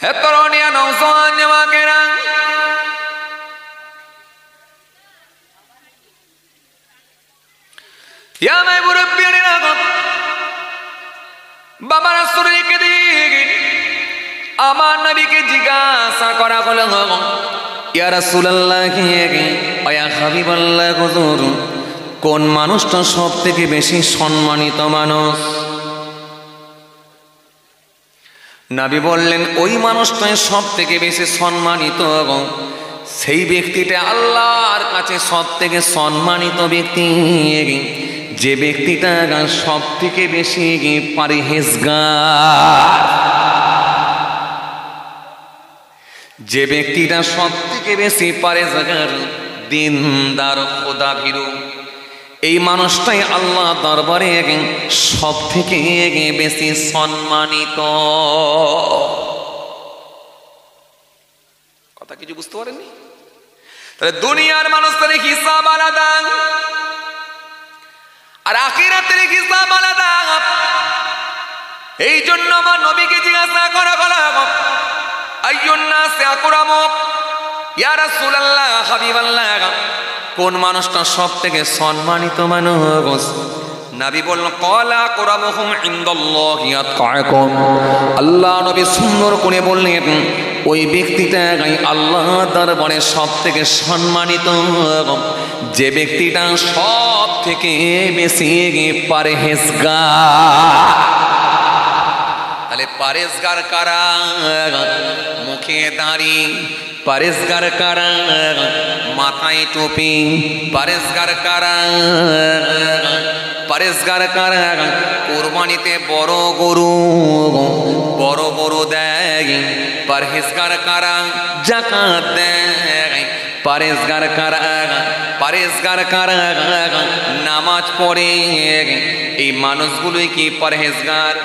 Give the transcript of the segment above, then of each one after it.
হে তরুণিয়া নওজোয়ান যুবকেরা, ইয়া মাই মুরব্বিয়ানেরা, বাবা রাসূলকে দিকে আমার নবীকে জিজ্ঞাসা করা হলো, ইয়া রাসূলুল্লাহ ইয়া হাবিবাল্লাহ, হুজুর কোন মানুষটা সব থেকে বেশি সম্মানিত মানুষ? নবী বললেন, ওই মানুষটাই সব থেকে বেশি সম্মানিত, সেই ব্যক্তিটা আল্লাহর কাছে সব থেকে সম্মানিত ব্যক্তি, যে ব্যক্তিটা সব থেকে বেশি পরহেজগার, যে ব্যক্তিটা সব থেকে বেশি পরহেজগার, দিনদার, খোদাভীরু, এই মানুষটাই আল্লাহ দরবারে সব থেকে বেশি সম্মানিত। কথা কিছু বুঝতে পারেননি? তাহলে দুনিয়ার মানুষের হিসাব আলাদা আর আখিরাতের হিসাব আলাদা। এই জন্য আমার নবীকে জিজ্ঞাসা করা হলো, আইয়ুন নাসি আকরামু ইয়া রাসূলুল্লাহ, হাবিবাল্লাহ কোন মানুষটা সব থেকে সম্মানিত মানুষ? নবী বললেন, ক্বালা আকরামুহুম ইনদাল্লাহি আতকাকুম। আল্লাহ নবী সুন্দর করে বললেন, ওই ব্যক্তিটা আল্লাহ দরবারে সব থেকে সম্মানিত, যে ব্যক্তিটা সব থেকে বেশি পরহেজগার। তাহলে পরহেজগার কারা? মুখে দাড়ি, পরহেজগার কারা? মাথায় টুপি, পরহেজগার কারা? পরহেজগার কারা? কুরবানিতে বড় গরু দেয়, পরহেজগার কারা? যাকাত দেয়, পরহেজগার কারা? পরহেজগার কারা? নামাজ পড়ে, এই মানুষগুলোই কি পরহেজগার?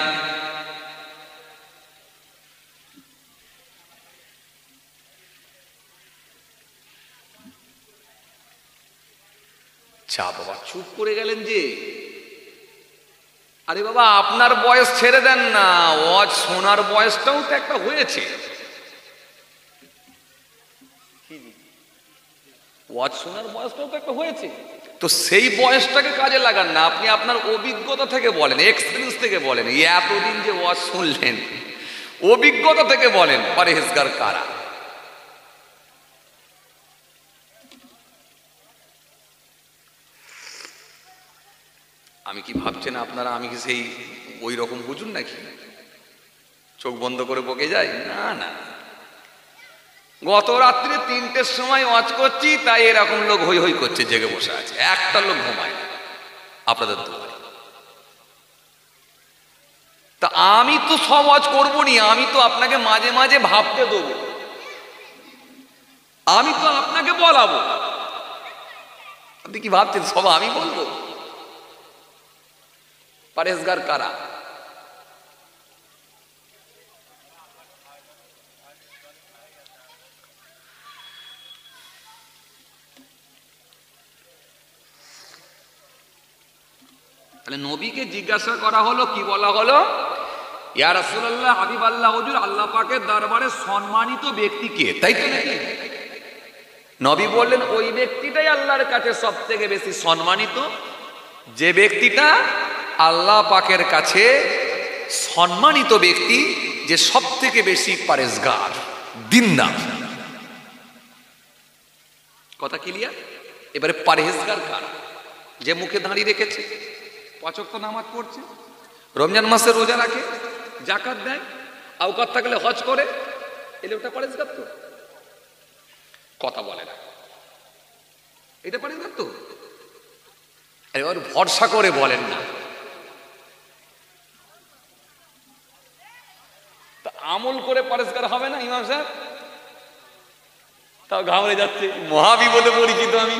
বাবা চুপ করে গেলেন যে? আরে বাবা, আপনার বয়স ছেড়ে দেন না, ওয়াজ শোনার বয়সটাও তো একটা হয়েছে। ওয়াজ শোনার বয়সটাও তো একটা হয়েছে, তো সেই বয়সটাকে কাজে লাগান না। আপনি আপনার অভিজ্ঞতা থেকে বলেন, এক্সপিরিয়েন্স থেকে বলেন, এতদিন যে ওয়াজ শুনলেন, অভিজ্ঞতা থেকে বলেন পরহেজগার কারা? আমি কি ভাবছেন আপনারা আমি কি সেই ওই রকম বুঝুন নাকি? চোখ বন্ধ করে বকে যাই? না না, গত রাত্রে 3টের সময় ওয়াজ করছি, তাই এরকম লোক হই হই করছে, জেগে বসে আছে, একটা লোক ঘুমায় না আপনাদের দোয়ারে। তা আমি তো সব ওয়াজ করবো নি, আমি তো আপনাকে মাঝে মাঝে ভাবতে দেবো, আমি তো আপনাকে বলাবো। আপনি কি ভাবছেন সব আমি বলবো? পরহেজগার কারা? তাহলে নবীকে জিজ্ঞাসা করা হলো, কি বলা হলো? ইয়া রাসূলুল্লাহ, হাবিবাল্লাহ, হুজুর আল্লাহ পাকের দরবারে সম্মানিত ব্যক্তি কে? তাই তো নাকি? নবী বললেন, ওই ব্যক্তিটাই আল্লাহর কাছে সব থেকে বেশি সম্মানিত, যে ব্যক্তিটা আল্লাহ পাকের কাছে সম্মানিত ব্যক্তি, যে সব থেকে বেশি পরহেজগার, দিনদার। কথা ক্লিয়ার? এবারে পরহেজগার কারা? যে মুখে দাঁড়িয়ে রেখেছে, 5 ওয়াক্ত নামাজ পড়ছে, রমজান মাসে রোজা রাখে, যাকাত দেয়, আওকাত থাকলে হজ করে, এলে ওটা পরহেজগার তো? কথা বলে না, এটা পরহেজগার তো? এবার ভরসা করে বলেন না। তা আমল করে পরহেজগার হবে না ইমাম সাহেব? তাও ঘাবড়ে যাচ্ছে, মহাবিপদে পরিচিত আমি,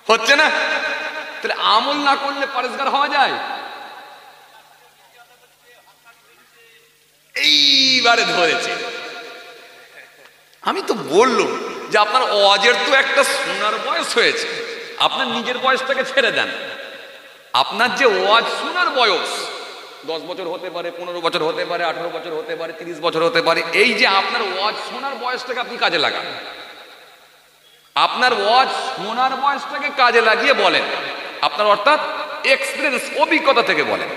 হচ্ছে না। তাহলে আমল না করলে পরহেজগার হওয়া যায়? এইবারে ধরেছে। আমি তো বললাম যে আপনার ওয়াজের তো একটা শোনার বয়স হয়েছে, আপনার নিজের বয়সটাকে ছেড়ে দেন। আপনার যে ওয়াজ শোনার বয়স, 10 বছর হতে পারে, 15 বছর হতে পারে, 18 বছর হতে পারে, 30 বছর হতে পারে। এই যে আপনার ওয়াজ শোনার বয়সটাকে আপনি কাজে লাগান, আপনার ওয়াজ শোনার বয়সটাকে কাজে লাগিয়ে বলেন, আপনার অর্থাৎ এক্সপিরিয়েন্স, অভিজ্ঞতা থেকে বলেন।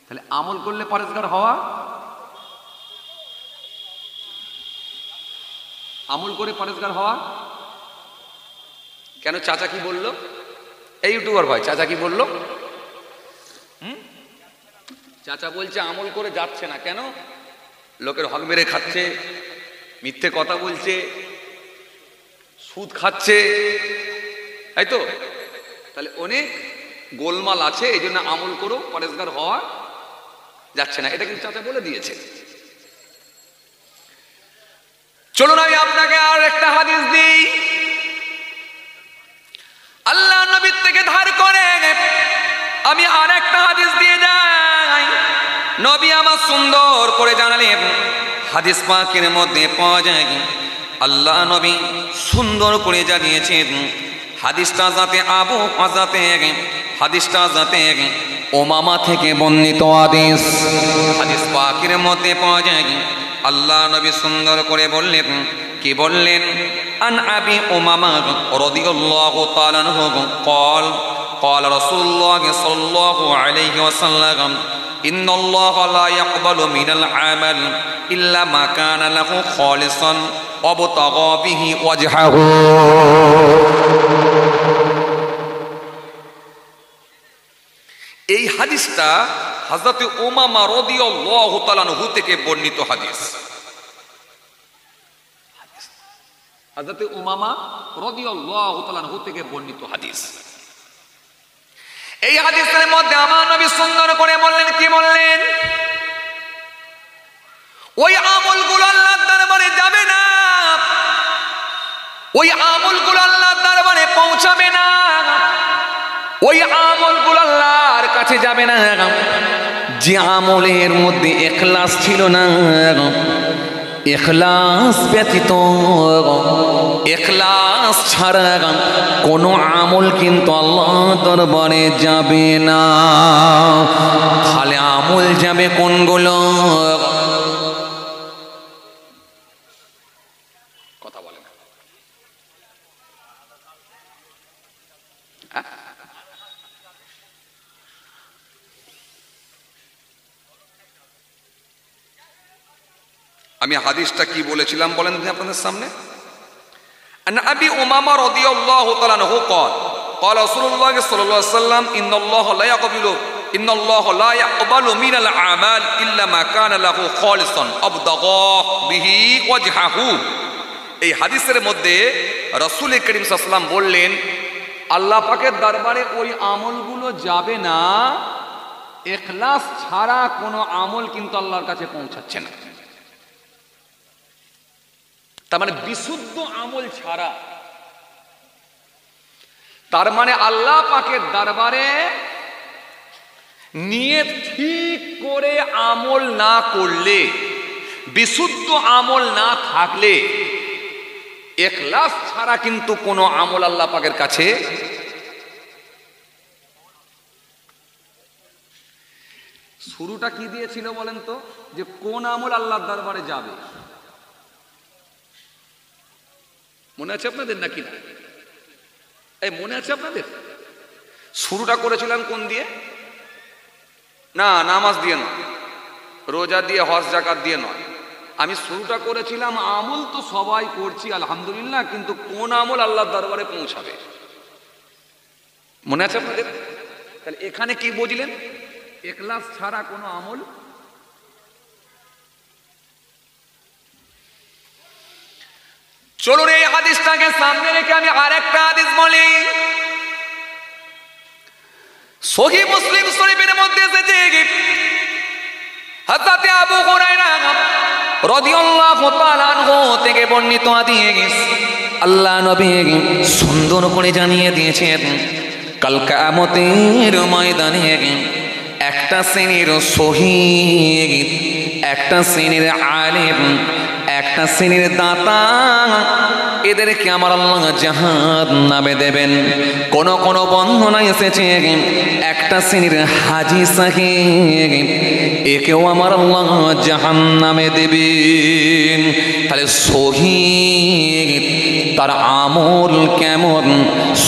তাহলে আমল করলে পরেজগার হওয়া, আমল করে পরেজগার হওয়া। কেন? চাচা কি বললো? এই ইউটিউবার ভাই, চাচা কি বললো? চাচা বলছে আমল করে যাচ্ছে না। কেন? লোকের হক মেরে খাচ্ছে, মিথ্যে কথা বলছে, সুদ খাচ্ছে, তাই তো? তাহলে অনেক গোলমাল আছে, এই জন্য আমল করো, পরেজগার হওয়া যাচ্ছে না। এটা কিন্তু চাচা বলে দিয়েছে। চলুন আমি আপনাকে আর একটা হাদিস দিই, আল্লাহ নবীর থেকে ধার করে আমি আর একটা হাদিস দিয়ে যাই। নবী আমার সুন্দর করে জানালেন, হাদিস পাকের মধ্যে পাওয়া যায়, আল্লাহ নবী সুন্দর করে জানিয়েছেন। হাদিসটা যাতে ওমামা থেকে বর্ণিত হাদিস। হাদিস পাকের মধ্যে পাওয়া যায়, আল্লাহ নবী সুন্দর করে বললেন, কি বললেন? আন আবি উমামা রাদিয়াল্লাহু তাআলা আনহু قال قال رسول الله صلى الله عليه وسلم إن الله لا يقبل من العمل إلا ما كان له خالصا وابتغى به وجهه। এই হাদিসটা হযরত উমামা রাদিয়াল্লাহু তাআলা আনহু থেকে বর্ণিত হাদিস। হযরত উমামা রাদিয়াল্লাহু তাআলা আনহু থেকে বর্ণিত হাদিস। এই হাদিসের মধ্যে আমার নবী সুন্দর করে বললেন, কি বললেন? ওই আমলগুলো আল্লাহর দরবারে যাবে না, ওই আমলগুলো আল্লাহর দরবারে পৌঁছাবে না, ওই আমলগুলো আল্লাহর কাছে যাবে না যে আমলের মধ্যে ইখলাস ছিল না। ইখলাস ব্যতীত, ইখলাস ছাড়া কোনো আমল কিন্তু আল্লাহ দরবারে যাবে না। তাহলে আমল যাবে কোনগুলো? কথা বলে না। আমি হাদিসটা কি বলেছিলাম বলেন আপনাদের সামনে। আন আবি উমামা রাদিয়াল্লাহু তাআলা আনহু قال قال رسول الله صلى الله عليه وسلم ان الله لا يقبل من الاعمال الا ما كان له خالصا ابتغى به وجهه। এই হাদিসের মধ্যে রাসূল করিম সাল্লাল্লাহু আলাইহি ওয়াসাল্লাম বললেন, আল্লাহ পাকের দরবারে ওই আমলগুলো যাবে না, ইখলাস ছাড়া কোনো আমল কিন্তু আল্লাহর কাছে পৌঁছাচ্ছে না। তার মানে বিশুদ্ধ আমল ছাড়া, তার মানে আল্লাহ পাকের দরবারে নিয়ত ঠিক করে আমল না করলে, বিশুদ্ধ আমল না থাকলে, ইখলাস ছাড়া কিন্তু কোনো আমল আল্লাহ পাকের কাছে। শুরুটা কি দিয়েছিল বলেন তো, যে কোন আমল আল্লাহর দরবারে যাবে? মনে আছে আপনাদের নাকি না? এই মনে আছে আপনাদের? শুরুটা করেছিলাম কোন দিয়ে? না, নামাজ দিয়ে নয়, রোজা দিয়ে, হজ যাকাত দিয়ে নয়। আমি শুরুটা করেছিলাম আমল তো সবাই করছি আলহামদুলিল্লাহ, কিন্তু কোন আমল আল্লাহর দরবারে পৌঁছাবে? মনে আছে আপনাদের? তাহলে এখানে কি বুঝলেন? ইখলাস ছাড়া কোনো আমল। চলুন এই হাদিসটাকে সামনে রেখে আমি আরেকটা হাদিস বলি। সহিহ মুসলিম শরীফের মধ্যে এসেছে, হযরত আবু হুরায়রা রাদিয়াল্লাহু তাআলা আনহু থেকে বর্ণিত হাদিস। আল্লাহ নবী সুন্দর করে জানিয়ে দিয়েছেন, কাল কিয়ামতের ময়দানে একটা শ্রেণীর শহীদ, একটা শ্রেণীর আলেম, একটা শ্রেণীর দাতা, এদেরকে আমার আল্লাহ জাহান্নামে দেবেন। কোন কোন বর্ণনা এসেছে একটা শ্রেণীর হাজী সাহেব, একেও আমার আল্লাহ জাহান্নামে দেবেন। তাহলে শহীদ তার আমল কেমন?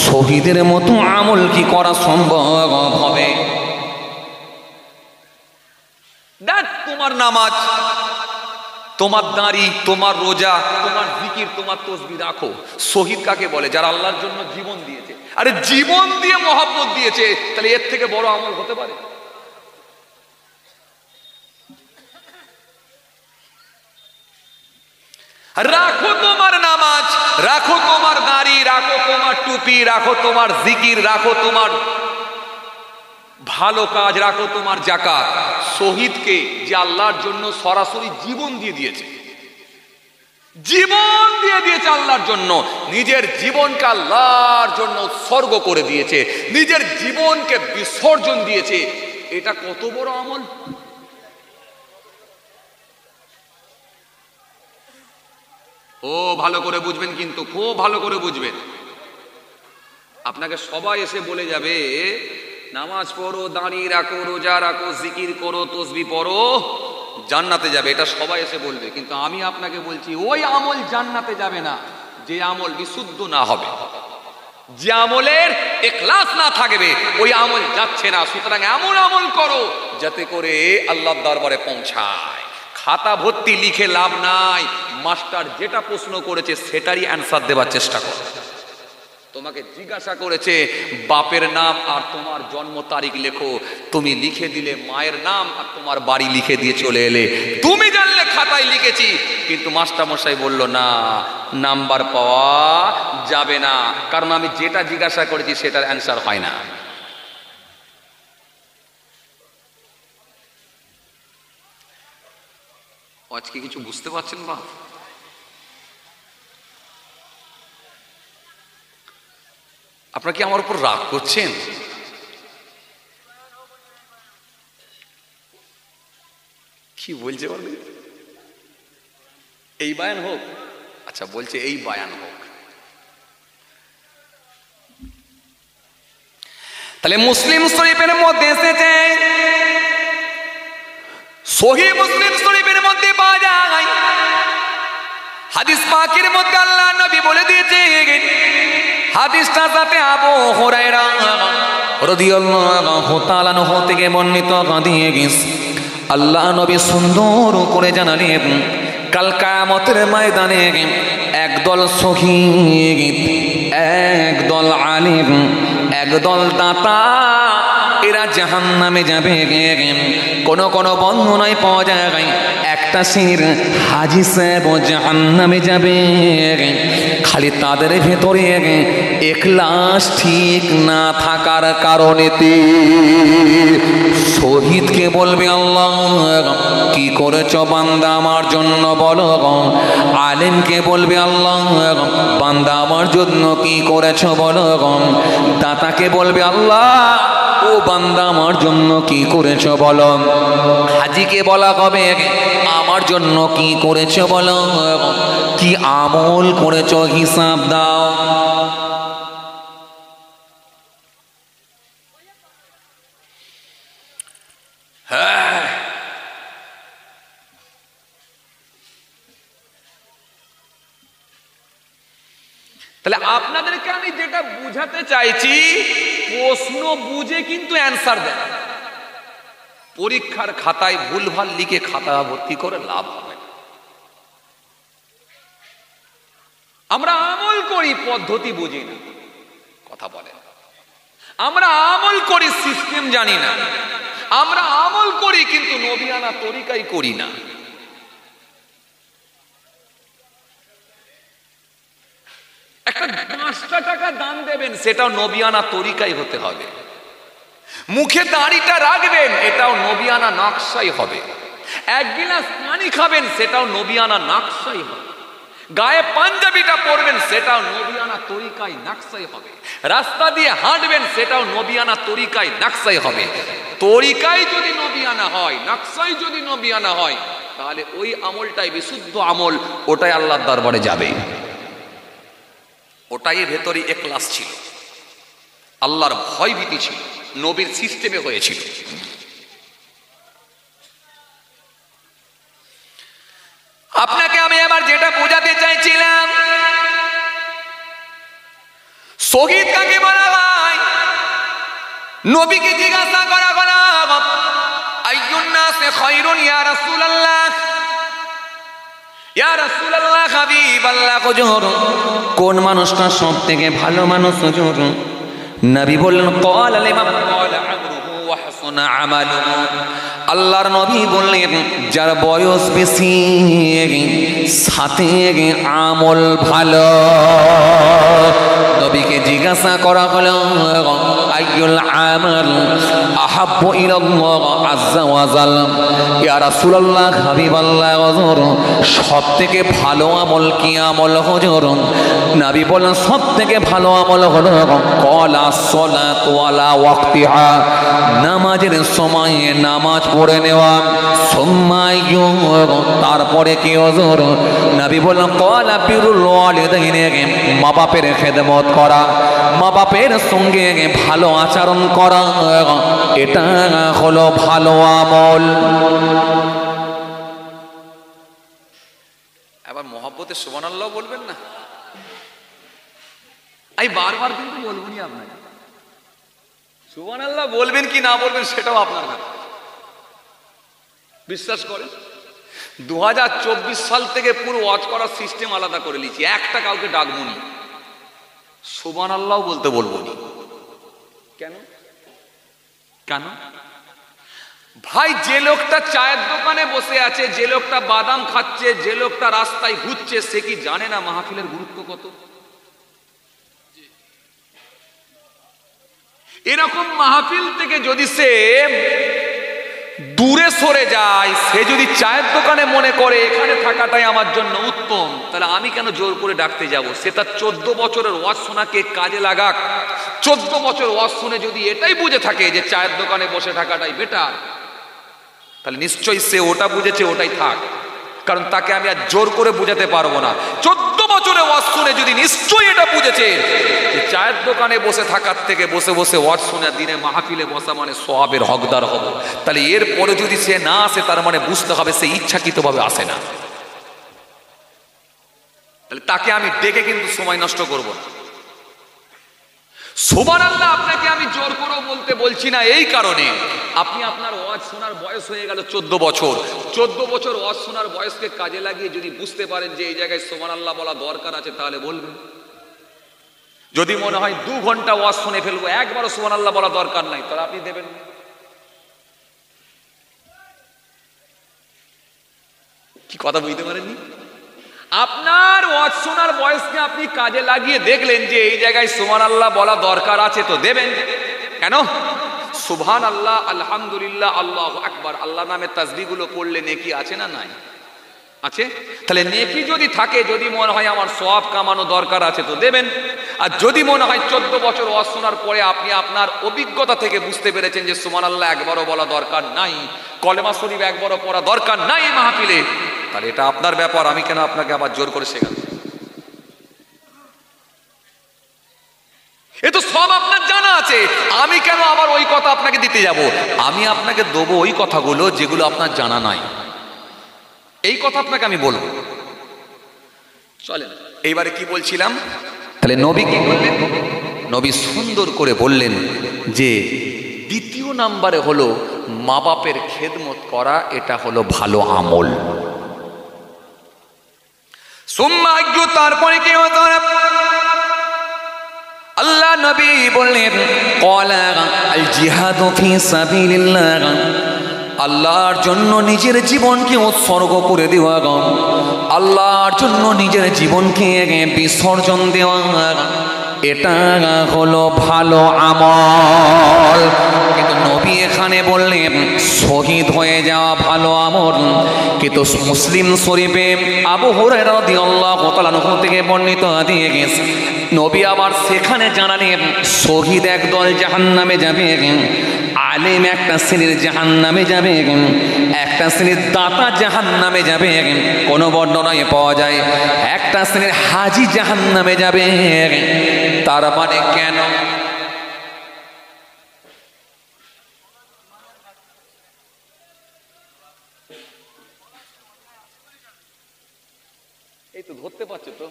শহীদের মতো আমল কি করা সম্ভব হবে? দেখ, তোমার নামাজ, তোমার দাঁড়ি, তোমার রোজা, তোমার জিকির, তোমার তসবিহ রাখো। শহীদ কাকে বলে? যারা আল্লাহর জন্য জীবন দিয়েছে। আরে জীবন দিয়ে মহব্বত দিয়েছে, তাহলে এর থেকে বড় আমল হতে পারে? রাখো তোমার নামাজ, রাখো তোমার দাড়ি, রাখো তোমার টুপি, রাখো তোমার জিকির, রাখো তোমার ভালো কাজ, রাখো তোমার যাকাত। শহীদকে যে আল্লাহর জন্য সরাসরি জীবন দিয়ে দিয়েছে, জীবন দিয়ে দিয়েছে আল্লাহর জন্য, নিজের জীবনকে আল্লাহর জন্য উৎসর্গ করে দিয়েছে, নিজের জীবনকে বিসর্জন দিয়েছে, এটা কত বড় আমল! ও ভালো করে বুঝবেন, কিন্তু খুব ভালো করে বুঝবেন। আপনাকে সবাই এসে বলে যাবে নামাজ পড়ো, দাঁড়িয়ে রাখো, রোজা রাখো, জিকির করো, তসবিহ পড়ো, জান্নাতে যাবে, এটা সবাই এসে বলবে। কিন্তু আমি আপনাকে বলছি ওই আমল জান্নাতে যাবে না যে আমল বিশুদ্ধ না হবে, যে আমলের ইখলাস না থাকবে, ওই আমল যাচ্ছে না। সুতরাং এমন আমল করো যাতে করে আল্লাহর দরবারে পৌঁছায়। খাতা ভর্তি লিখে লাভ নাই, মাস্টার যেটা প্রশ্ন করেছে সেটারই অ্যান্সার দেওয়ার চেষ্টা করো। তোমাকে জিজ্ঞাসা করেছে বাপের নাম আর তোমার জন্ম তারিখ লেখো, তুমি লিখে দিলে মায়ের নাম আর তোমার বাড়ি লিখে দিয়ে চলে এলে। তুমি জানলে খাতায় লিখেছি, কিন্তু মাস্টার মশাই বলল না, নাম্বার পাওয়া যাবে না, কারণ আমি যেটা জিজ্ঞাসা করেছি সেটার অ্যান্সার হয় না। আজকে কিছু বুঝতে পারছেন বা? আপনারা কি আমার উপর রাগ করছেন? কি বলছে বলবে? এই বায়ান হোক? আচ্ছা, বলছে এই বায়ান হোক। তাহলে মুসলিম শরীফের মধ্যে এসেছে, সহিহ মুসলিম শরীফের মধ্যে পাওয়া যায়, হাদিস পাকের মধ্যে আল্লাহ নবী বলে দিয়েছে, হাদিসটা সাথে আবু হুরায়রা রাদিয়াল্লাহু তাআলা আনহু থেকে বর্ণিত হাদিস। আল্লাহ নবী সুন্দর করে জানালেন, কাল কিয়ামতের ময়দানে একদল শহীদ, একদল আলিম, একদল দাতা, এরা জাহান্নামে যাবে। কোন কোন বর্ণনায় পাওয়া যায় একটা শ্রেণীর হাজী সাহেব জাহান্নামে যাবে। খালি তাদের ভেতরে ইখলাস ঠিক না থাকার কারণে শহীদকে বলবে, আল্লাহ কি করেছ বান্দা আমার জন্য বলো। আলেমকে বলবে, আল্লাহ বান্দা আমার জন্য কি করেছ বলো। দাতাকে বলবে, আল্লাহ ও বান্দা আমার জন্য কি করেছ বলো। হাজীকে বলা হবে, আমার জন্য কি করেছ বলো, কি আমল করেছ হিসাব দাও। হ্যাঁ, তাহলে আপনাদেরকে আমি যেটা বুঝাতে চাইছি, প্রশ্ন বুঝে কিন্তু অ্যান্সার দেন। পরীক্ষার খাতায় ভুলভাল লিখে খাতা ভর্তি করে লাভ হবে না। আমরা আমল করি, পদ্ধতি বুঝি না, কথা বলে। আমরা আমল করি, সিস্টেম জানি না। আমরা আমল করি কিন্তু নবিয়ানা তরিকাই করি না। একটা 5টা টাকা দান দেবেন, সেটাও নবিয়ানা তরিকাই হতে হবে। মুখে দাড়িটা রাখবেন, এটাও নবিয়ানা নকশাই হবে। এক গিলাস পানি খাবেন, সেটাও নবিয়ানা নকশাই হবে। গায়ে পাঞ্জাবিটা পরবেন, সেটাও নবিয়ানা তরিকায় নকশাই হবে। রাস্তা দিয়ে হাঁটবেন, সেটাও নবিয়ানা তরিকায় নকশাই হবে। তরিকায় যদি নবিয়ানা হয়, নকশাই যদি নবিয়ানা হয়, তাহলে ওই আমলটাই বিশুদ্ধ আমল, ওটাই আল্লাহর দরবারে যাবে। ওটাই ভেতরে এখলাস ছিল, আল্লাহর ভয় ভীতি ছিল, নবীর সিস্টেমে হয়েছিল। আপনাকে আমি এবার যেটা বোঝাতে চাইছিলাম, শহীদ কাকে বলা হয়? নবীকে জিজ্ঞাসা করা হলো, আইয়ুন নাসি খায়রুন ইয়া রাসূলুল্লাহ, ইয়া রাসূলুল্লাহ হাবিবাল্লাহ, হুজুর কোন মানুষটা সবথেকে ভালো মানুষ হুজুর? নবী বললেন ক্বালা লিমান ক্বালা আমরুহু ওয়া হাসানা আমালুহু। আল্লাহর নবী বললেন যার বয়স বেশি সাথে আমল ভালো। নবীকে জিজ্ঞাসা করা হলো আইয়ুল আমাল আহাব্বু ইলাল্লাহ আযজা ওয়া জাল, ইয়া রাসূলুল্লাহ হাবিবাল্লাহ হুজুর সবথেকে ভালো আমল কি আমল হুজুর? নবী বললেন সবথেকে ভালো আমল হলো ক্বালা সালাতু আলা ওয়াক্তিহা, নামাজের সময়ে নামাজ পড়ে নেওয়া। সুম্মায়ু, তারপরে কি হুজুর? নবী বললেন ক্বালা বিরুল ওয়ালিদাইনি, মা বাপের খেদমত করা, মা বাপের সঙ্গে ভালো আচরণ করা, এটা হলো ভালো আমল। এবার মহব্বতে সুবহানাল্লাহ বলবেন না? আমি বারবার কিন্তু বলবো না আপনাকে, সুবহানাল্লাহ বলবেন কি না বলবেন সেটাও আপনার ব্যাপার। বিশ্বাস করেন 2024 সাল থেকে পুরো ওয়াজ করার সিস্টেম আলাদা করে নিয়েছি, একটা কাউকে ডাকবো নি, সুবহানাল্লাহ বলতে বলবো নি। কেন? কেন ভাই? যে লোকটা চায়ের দোকানে বসে আছে, যে লোকটা বাদাম খাচ্ছে, যে লোকটা রাস্তায় ঘুরছে, সে কি জানে না মাহফিলের গুরুত্ব কত? এরকম মাহফিল থেকে যদি সে দূরে সরে যায়, সে যদি চায়ের দোকানে মনে করে এখানে থাকাটাই আমার জন্য উত্তম, তাহলে আমি কেন জোর করে ডাকতে যাব? সে তার 14 বছরের ওয়াজ শোনাকে কাজে লাগাক। 14 বছর ওয়াজ শুনে যদি এটাই বুঝে থাকে যে চায়ের দোকানে বসে থাকাটাই বেটার, তাহলে নিশ্চয়ই সে ওটা বুঝেছে, ওটাই থাক। কারণ তাকে আমি আর জোর করে বুঝাতে পারবো না। 14 বছরে ওয়াজ শুনে যদি নিশ্চয়ই এটা বুঝেছে যে চায়ের দোকানে বসে থাকার থেকে বসে বসে ওয়াজ শুনে দিনে মাহফিলে বসা মানে সওয়াবের হকদার হব, তাহলে এরপরে যদি সে না আসে তার মানে বুঝতে হবে সে ইচ্ছাকৃতভাবে আসে না। তাহলে তাকে আমি ডেকে কিন্তু সময় নষ্ট করব না। সুবহানাল্লাহ আপনাকে আমি জোর করে বলতে বলছি না, এই কারণে আপনি আপনার ওয়াজ শোনার বয়স হয়ে গেল 14 বছর। 14 বছর ওয়াজ শোনার বয়সকে কাজে লাগিয়ে যদি বুঝতে পারেন যে এই জায়গায় সুবহানাল্লাহ বলা দরকার আছে, তাহলে বলবেন। যদি মনে হয় 2 ঘন্টা ওয়াজ শুনে ফেলবো, একবারও সুবহানাল্লাহ বলা দরকার নাই, তাহলে আপনি দেবেন। কি কথা বুঝতে পারেননি? আপনার ওয়াজ শোনার বয়সকে আপনি কাজে লাগিয়ে দেখলেন যে এই জায়গায় সুবহানাল্লাহ বলা দরকার আছে, তো দেবেন। কেন? সুবহানাল্লাহ, আলহামদুলিল্লাহ, আল্লাহু আকবার, আল্লাহ নামে তাসবিহগুলো পড়লে নেকি আছে না নাই? আছে। তাহলে নেকি যদি থাকে, যদি মনে হয় আমার সওয়াব কামানো দরকার আছে, তো দেবেন। আর যদি মনে হয় 14 বছর ওয়াজ শোনার পরে আপনি আপনার অভিজ্ঞতা থেকে বুঝতে পেরেছেন যে সুবহানাল্লাহ একবারও বলা দরকার নাই, কলেমা শরীফ একবারও পড়া দরকার নাই মাহফিলে, তাহলে এটা আপনার ব্যাপার। আমি কেন আপনাকে আবার জোর করে শেখাবো? এ তো সব আপনার জানা আছে, আমি কেন আবার ওই কথা আপনাকে দিতে যাব? আমি আপনাকে দেবো ওই কথাগুলো যেগুলো আপনার জানা নাই, এই কথা আপনাকে আমি বলবো। চলেন এইবারে কি বলছিলাম, তাহলে নবী কি বললেন? নবী সুন্দর করে বললেন যে দ্বিতীয় নাম্বারে হলো মা বাপের খেদমত করা, এটা হলো ভালো আমল। তারপরে কি হতো? আল্লাহ নবী বললেন ক্বালা আল জিহাদু ফি সাবিলিল্লাহ, আল্লাহর জন্য নিজের জীবনকে উৎসর্গ করে দেওয়া, আল্লাহর জন্য নিজের জীবনকে বিসর্জন দেওয়া, এটা হলো ভালো আমল। কিন্তু নবী এখানে বললেন শহীদ হয়ে যাওয়া ভালো আমল। কিন্তু মুসলিম শরীফে আবু হুরায়রা রাদিয়াল্লাহু তাআলা আনহু থেকে বর্ণিত হাদিস, নবী আবার সেখানে জানালেন শহীদ একদল জাহান্নামে যাবে, আলেম একটা শ্রেণীর জাহান্নামে যাবে, একটা শ্রেণীর দাতা জাহান্নামে যাবে, কোন বর্ণনায় পাওয়া যায় একটা শ্রেণীর হাজি জাহান্নামে যাবে। তার মানে কেন? এই তো ধরতে পারছো তো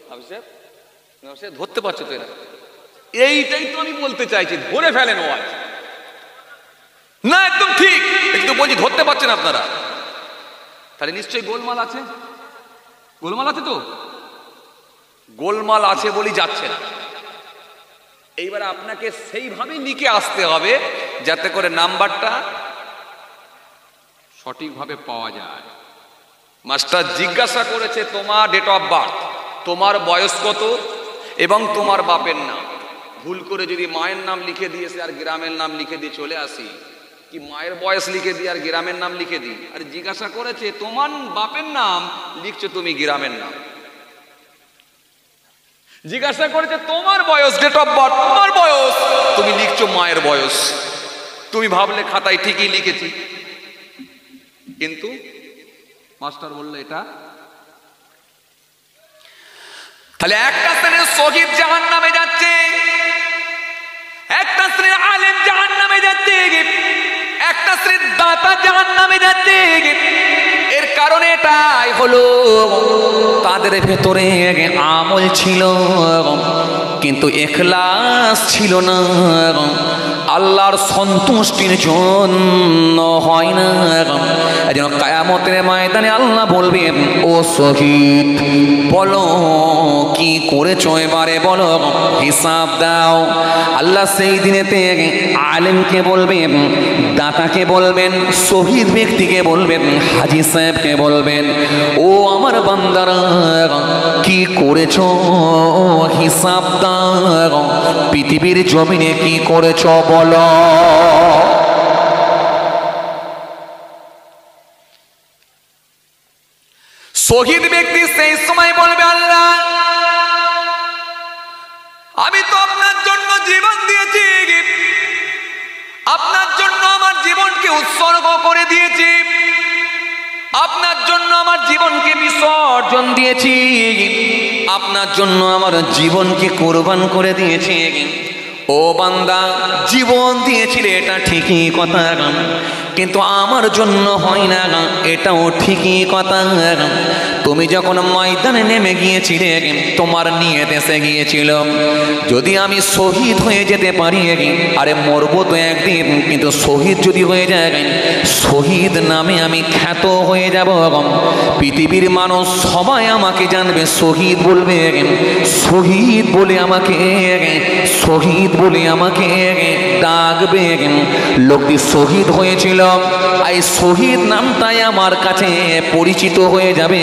ধরতে পারছো তো? এরা এইটাই তো আমি বলতে চাইছি, ধরে ফেলেন ওয়াজ না, একদম ঠিক। একটু বলছি ধরতে পারছেন আপনারা, তাহলে নিশ্চয়ই গোলমাল আছে। গোলমাল আছে তো, গোলমাল আছে বলি যাচ্ছে না। এইবার আপনাকে সেইভাবেই লিখে আসতে হবে যাতে করে নাম্বারটা সঠিকভাবে পাওয়া যায়। মাস্টার জিজ্ঞাসা করেছে তোমার ডেট অফ বার্থ, তোমার বয়স কত এবং তোমার বাপের নাম। ভুল করে যদি মায়ের নাম লিখে দিয়েছে আর গ্রামের নাম লিখে দিয়ে চলে আসি, কি মায়ের বয়স লিখে দিই আর গ্রামের নাম লিখে দিই। আর জিজ্ঞাসা করেছে তোমার বাপের নাম, লিখছো তুমি গ্রামের নাম। জিজ্ঞাসা করেছে তোমার বয়স, ডেট অফ বার্থ তোমার বয়স, তুমি লিখছো মায়ের বয়স। তুমি ভাবলে খাতায় ঠিকই লিখেছি, কিন্তু মাস্টার বললো এটা। তাহলে একটা শ্রেণীর শহীদ জাহান্নামে যাচ্ছে, একটা শ্রেণীর আলেম জাহান্নামে যাচ্ছে, একটা শ্রেণীর দাতা জাহান্নামে যাচ্ছে। এর কারণ এটাই হলো তাদের ভেতরে আমল ছিল কিন্তু ইখলাস ছিল না, আল্লাহর সন্তুষ্টির জন্য হয় না। এজন্য কিয়ামতের ময়দানে আল্লাহ বলবেন ও শহীদ বলো কি করেছো, এবারে বলো হিসাব দাও। আল্লাহ সেই দিনেতে আলেমকে বলবেন, দাতাকে বলবেন, শহীদ ব্যক্তিকে বলবেন, হাজী সাহেবকে বলবেন ও আমার বান্দারা কি করেছো হিসাব দাও, পৃথিবীর জমিনে কি করেছো বলো। শহীদ ব্যক্তি সেই সময় বলবে আল্লাহ আমি তো আপনার জন্য জীবন দিয়েছি, আপনার জন্য আমার জীবনকে উৎসর্গ করে দিয়েছি, আপনার জন্য আমার জীবনকে বিসর্জন দিয়েছি, আপনার জন্য আমার জীবনকে কোরবান করে দিয়েছি। ও বান্দা জীবন দিয়েছিলে এটা ঠিকই কথা, কিন্তু আমার জন্য হয় না এটাও ঠিকই কথা। তুমি যখন ময়দানে নেমে গিয়েছিলে তোমার নিয়ত এসে গিয়েছিল যদি আমি শহীদ হয়ে যেতে পারি, আরে মরবো তো একদিন, কিন্তু শহীদ যদি হয়ে যায় শহীদ নামে আমি খ্যাত হয়ে যাব, পৃথিবীর মানুষ সবাই আমাকে জানবে, শহীদ বলবে, শহীদ বলে আমাকে, শহীদ বলে আমাকে ডাকবে। লোকটি শহীদ হয়েছিল, এই শহীদ নামটাই আমার কাছে পরিচিত হয়ে যাবে।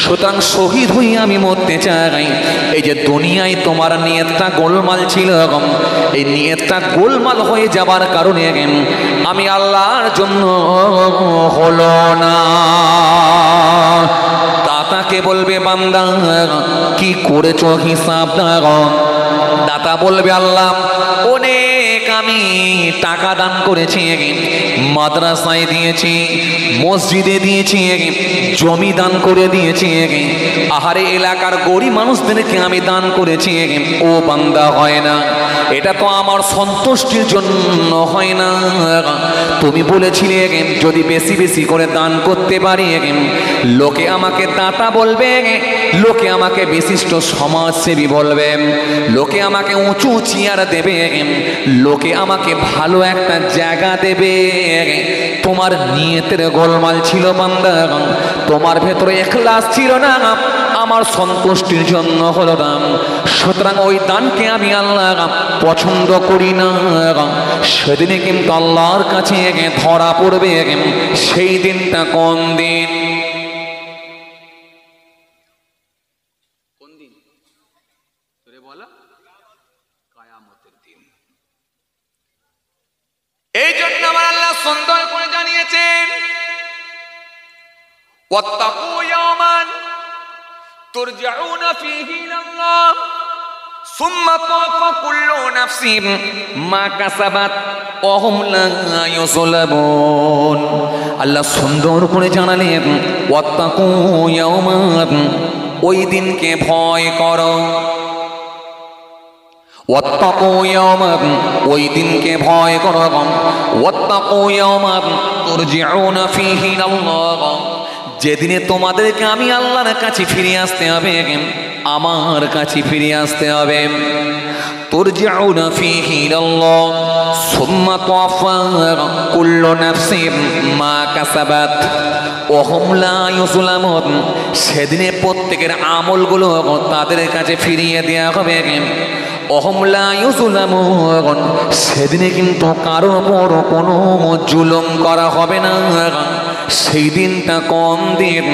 সুতরাং শহীদ হয়ে আমি মরতে চাই। এই যে দুনিয়ায় তোমার নিয়তটা গোলমাল ছিল, এই নিয়তটা গোলমাল হয়ে যাবার কারণে আমি আল্লাহর জন্য হলো না। দাতাকে বলবে বান্দা কি করেছো হিসাব দাও। দাতা বলবে আল্লাহ অনেক আমি টাকা দান করেছি, মাদ্রাসায় দিয়েছি, মসজিদে দিয়েছি, জমি দান করে দিয়েছি, আহারে এলাকার গরিব মানুষদেরকে আমি দান করেছি। ও বান্দা হয় না, এটা তো আমার সন্তুষ্টির জন্য হয় না। তুমি বলেছিলে যদি বেশি বেশি করে দান করতে পারি লোকে আমাকে দাতা বলবে, লোকে আমাকে বিশিষ্ট সমাজসেবী বলবে, লোকে আমাকে উঁচু চেয়ার দেবে, লোকে আমাকে ভালো একটা জায়গা দেবে। তোমার নিয়তের গোলমাল ছিল বান্দা, তোমার ভেতরে ইখলাস ছিল না, আমার সন্তুষ্টির জন্য হলো না। সুতরাং ওই দানকে আমি আল্লাহ পছন্দ করি না। সেদিনে কিন্তু আল্লাহর কাছে ধরা পড়বে। সেই দিনটা কোন দিন? কোন দিন? বলা কিয়ামতের দিন। এই জন্য আমার আল্লাহ সুন্দর করে জানিয়েছেন ওয়াত্তাকু ইয়াওমান তুরজাউনা ফীহি ইলাল্লাহ সুম্মা তুওয়াফা কুল্লু নাফসিন মা কাসাবাত ওয়া হুম লা ইউযলামুন। আল্লাহ সুন্দর করে জানালেন ওয়াত্তাকু ইয়াওমান, ওই দিনকে ভয় করো। ওয়াত্তাকু ইয়াওমান, ওই দিনকে ভয় করো। ওয়াত্তাকু ইয়াওমান তুরজিউনা ফীহি ইলাল্লাহ, যেদিনে তোমাদেরকে আমি আল্লাহর কাছে ফিরে আসতে হবে, আমার কাছে ফিরে আসতে হবে। তুরজিউনা ফীহি ইলাল্লাহ সুম্মা তুওয়াফা কুল্লু নাফসিন মা কাসাবাত ওয়া হুম লা ইউযলামুন, সেদিনে প্রত্যেকের আমলগুলো তাদের কাছে ফিরিয়ে দেওয়া হবে। ওয়া হুম লা ইউযলামুন, সেদিনে কিন্তু কারো উপর কোনো জুলুম করা হবে না। সেই দিনটা কোন দিন?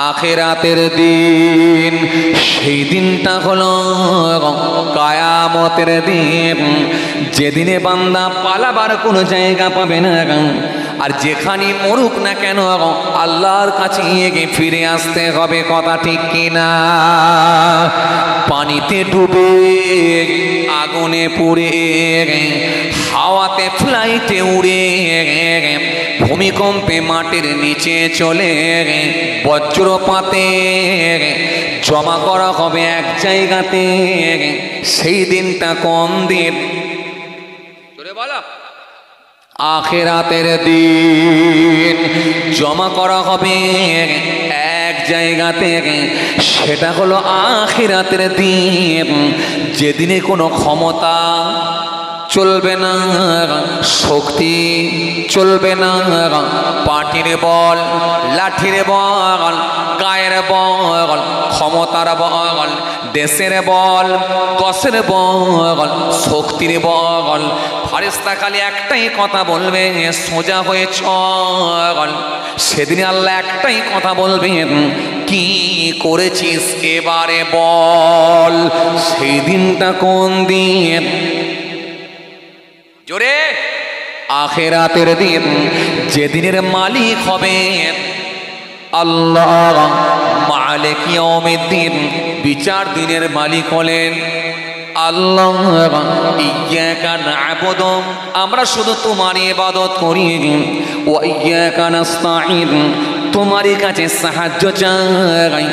আখিরাতের দিন। সেই দিনটা হলো কিয়ামতের দিন, যেদিনে বান্দা পালাবার কোনো জায়গা পাবে না, আর যেখানে মরুক না কেন আল্লাহর কাছে গিয়ে ফিরে আসতে হবে। কথা ঠিক কিনা? পানিতে ডুবে, আগুনে পুড়ে, হাওয়াতে ফ্লাইটে উড়ে, ভূমিকম্পে মাটির নিচে চলে, বজ্রপাতে জমা করা হবে এক জায়গাতে। সেই দিনটা কোন দিন? বলো। আখিরাতের দিন। জমা করা হবে এক জায়গাতে, সেটা হলো আখিরাতের দিন, যেদিনে কোনো ক্ষমতা চলবে না, শক্তি চলবে না, পাটির বল, লাঠির বল, গায়ের বল, ক্ষমতার বল, দেশের বল, দশের বল, শক্তির বল। ফারিস্তা খালি একটাই কথা বলবে, সোজা হয়ে চল। সেদিন আল্লাহ একটাই কথা বলবেন, কি করেছিস এবারে বল। সেই দিনটা কোন দিন? জোরে। আখিরাতের দিন, যেদিনের মালিক হবে আল্লাহ, মালিক ইয়াউমিদ্দিন, বিচার দিনের মালিক হলেন আল্লাহ। ইয়্যাকা না'বুদু, আমরা শুধু তোমারই ইবাদত করি। ওয়া ইয়্যাকা নাস্তাঈন, তোমারই কাছে সাহায্য চাই।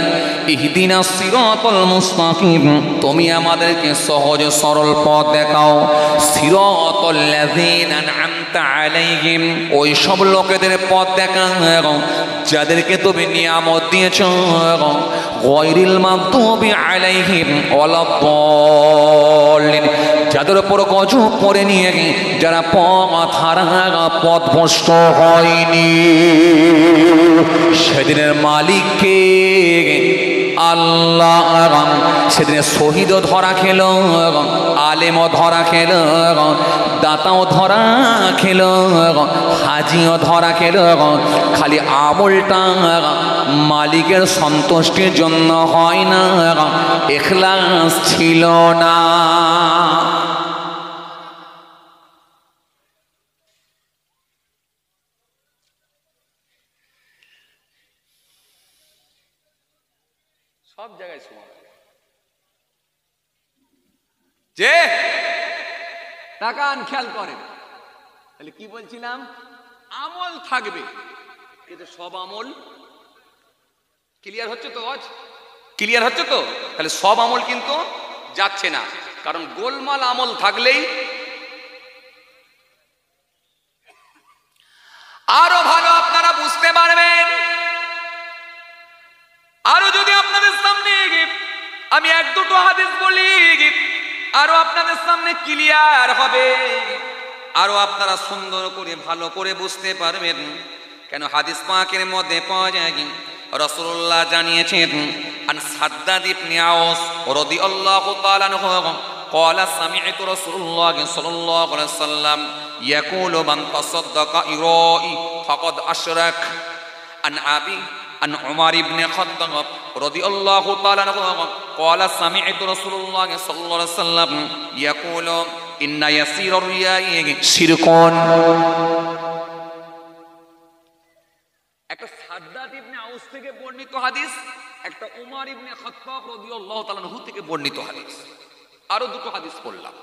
ইহদিনাস সিরাতাল মুস্তাকিম, তুমি আমাদেরকে সহজ সরল পথ দেখাও। সিরাতাল লাযীনা আন'আমতা আলাইহিম, ওই সব লোকেদের পথ দেখাও যাদেরকে তুমি নিয়ামত দিয়েছো। গায়রিল মাগদুবি আলাইহিম ওয়ালাদ-দাল্লিন, যাদের উপর গজব পড়ে নিয়ে যারা পথ ভ্রষ্ট হয়নি। সেদিনের মালিককে আল্লাহ। সেদিনে শহীদও ধরা খেল, আলেমও ধরা খেল, দাতাও ধরা খেল, হাজিও ধরা খেল। খালি আমলটা মালিকের সন্তুষ্টির জন্য হয় না, ইখলাস ছিল না। সব জায়গায় সমান। যে তাকান, খেয়াল করেন, তাহলে কি বলছিলাম? আমল থাকবে, কিন্তু সব আমল ক্লিয়ার হচ্ছে তো? আজ ক্লিয়ার হচ্ছে তো? তাহলে সব আমল কিন্তু যাচ্ছে না, কারণ গোলমাল আমল থাকলেই আরো ভালো আপনারা বুঝতে পারবেন। আরো যদি আপনাদের সামনে আমি এক দুটো হাদিস বলি, আরো আপনাদের সামনে ক্লিয়ার হবে, আরো আপনারা সুন্দর করে ভালো করে বুঝতে পারবেন। কেন হাদিস পাকের মধ্যে পাওয়া যায়, রাসূলুল্লাহ জানিয়েছেন, আন সাদ্দাদ ইবনে আওস রাদিয়াল্লাহু তাআলা আনহু قال سمعت رسول الله صلى الله عليه وسلم يقول من تصدق إرائي فقد أشرك. عن عمر بن الخطاب رضي الله تعالى عنه قال سمعت رسول الله صلى الله عليه وسلم يقول إن يسير الرياء شرك. একটা সাদ্দাদ ইবনে আউস থেকে বর্ণিত হাদিস, একটা উমর ইবনে খাত্তাব রাদিয়াল্লাহু তাআলা আনহু থেকে বর্ণিত হাদিস। আরো দুটো হাদিস পড়লাম।